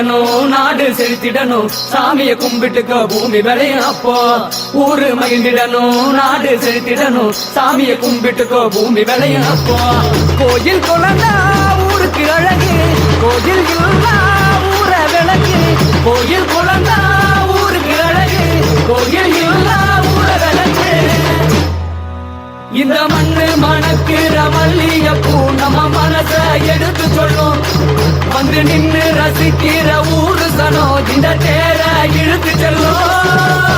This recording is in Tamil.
மகிழ்ந்திடணும், நாடு செழித்திடணும், சாமிய கும்பிட்டுக்க பூமி விளையும் அப்போ. ஊரு மகிழ்ந்திடணும், நாடு செழித்திடணும், சாமிய கும்பிட்டுக்க பூமி விளையும் அப்போ. கோயில் குழந்தா ஊருக்கு அழகு, கோயில் இல்லா ஊர விளக்கு. கோயில் குழந்தா ஊருக்கு அழகு, கோயில் இல்லா ஊர விளக்கு. இந்த மண்ணு மணக்கிற மல்லிகைப்பூ நம்ம மனச எடுத்து சொல்லும். வந்து நின்னு ரசிக்கிற ஊரு சனம் இந்த தேர இழுத்து செல்லும்.